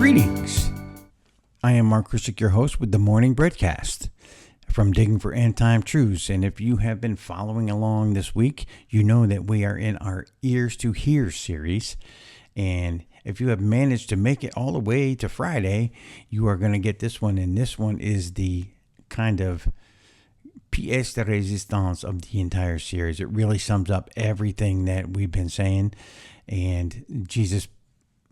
Greetings. I am Mark Kristick, your host with the Morning Breadcast from Digging for End Time Truths. And if you have been following along this week, you know that we are in our Ears to Hear series. And if you have managed to make it all the way to Friday, you are going to get this one. And this one is the kind of pièce de résistance of the entire series. It really sums up everything that we've been saying. And Jesus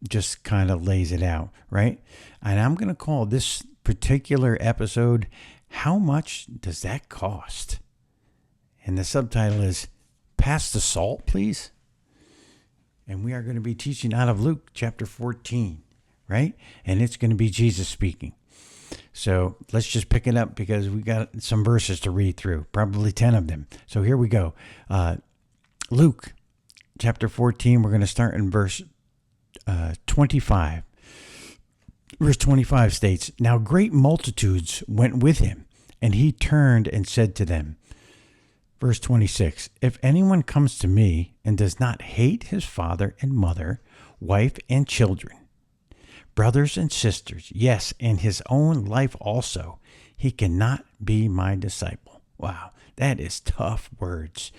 just kind of lays it out, right? And I'm going to call this particular episode, How Much Does That Cost? And the subtitle is, Pass the Salt, Please. And we are going to be teaching out of Luke chapter 14, right? And it's going to be Jesus speaking. So let's just pick it up because we got some verses to read through, probably 10 of them. So here we go. Luke chapter 14, we're going to start in verse 25. Verse 25 states, Now great multitudes went with him, and he turned and said to them, verse 26, If anyone comes to me and does not hate his father and mother, wife and children, brothers and sisters, yes, and his own life also, he cannot be my disciple. Wow, that is tough words.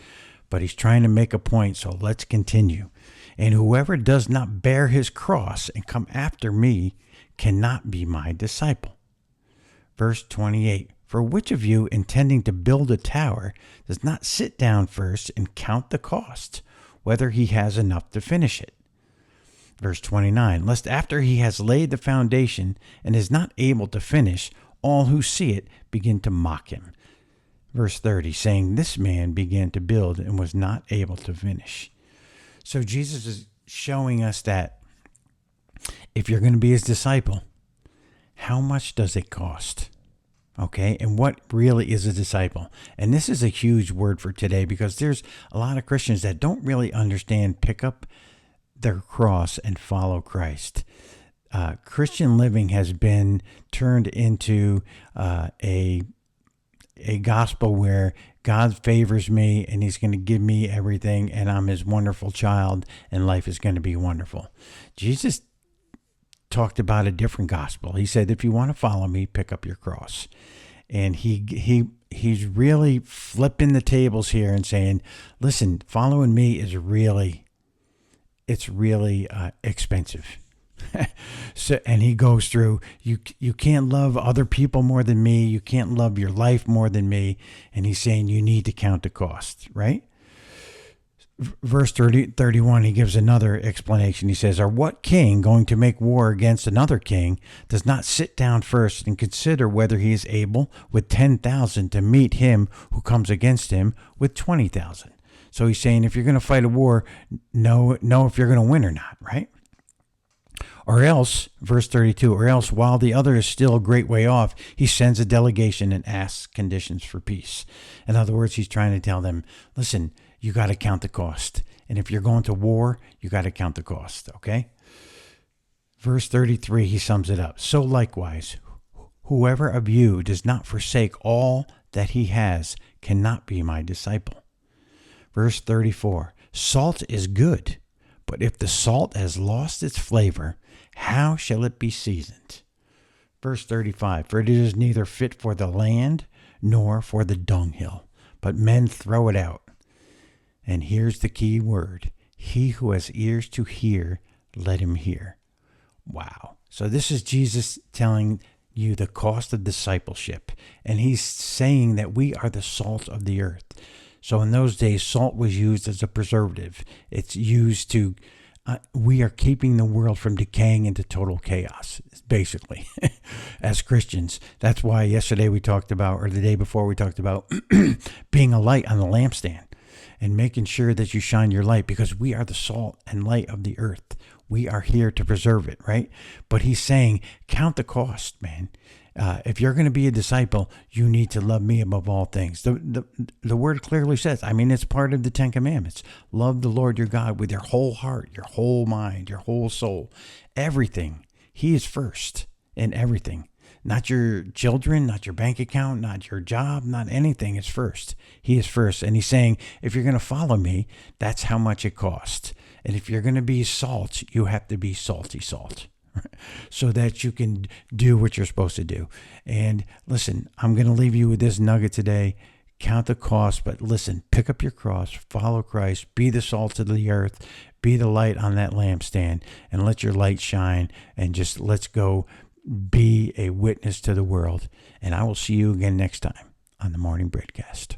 But he's trying to make a point, so let's continue. And whoever does not bear his cross and come after me cannot be my disciple. Verse 28, For which of you, intending to build a tower, does not sit down first and count the cost, whether he has enough to finish it? Verse 29, Lest after he has laid the foundation and is not able to finish, all who see it begin to mock him. Verse 30, saying, This man began to build and was not able to finish. So Jesus is showing us that if you're going to be his disciple, how much does it cost? Okay, and what really is a disciple? And this is a huge word for today because there's a lot of Christians that don't really understand pick up their cross and follow Christ. Christian living has been turned into a gospel where God favors me and he's going to give me everything and I'm his wonderful child and life is going to be wonderful. Jesus talked about a different gospel. He said, if you want to follow me, pick up your cross. And he's really flipping the tables here and saying, listen, following me is really expensive. So, and he goes through, you can't love other people more than me. You can't love your life more than me. And he's saying you need to count the cost, right? Verse 31, he gives another explanation. He says, Or what king going to make war against another king does not sit down first and consider whether he is able with 10,000 to meet him who comes against him with 20,000? So he's saying if you're going to fight a war, know if you're going to win or not, right? Or else, verse 32, or else while the other is still a great way off, he sends a delegation and asks conditions for peace. In other words, he's trying to tell them, listen, you got to count the cost. And if you're going to war, you got to count the cost, okay? Verse 33, he sums it up. So likewise, whoever of you does not forsake all that he has cannot be my disciple. Verse 34, salt is good, but if the salt has lost its flavor, how shall it be seasoned? Verse 35, For it is neither fit for the land nor for the dunghill, but men throw it out. And here's the key word. He who has ears to hear, let him hear. Wow. So this is Jesus telling you the cost of discipleship. And he's saying that we are the salt of the earth. So in those days, salt was used as a preservative. It's used to, we are keeping the world from decaying into total chaos, basically, as Christians. That's why yesterday we talked about, or the day before we talked about being a light on the lampstand and making sure that you shine your light because we are the salt and light of the earth. We are here to preserve it, right? But he's saying, count the cost, man. If you're going to be a disciple, you need to love me above all things. The word clearly says, I mean, it's part of the 10 Commandments. Love the Lord your God with your whole heart, your whole mind, your whole soul, everything. He is first in everything. Not your children, not your bank account, not your job, not anything is first. He is first. And he's saying, if you're going to follow me, that's how much it costs. And if you're going to be salt, you have to be salty salt. so that you can do what you're supposed to do. And listen, I'm going to leave you with this nugget today. Count the cost, but listen, pick up your cross, follow Christ, be the salt of the earth, be the light on that lampstand, and let your light shine, and just let's go be a witness to the world. And I will see you again next time on the Morning Breadcast.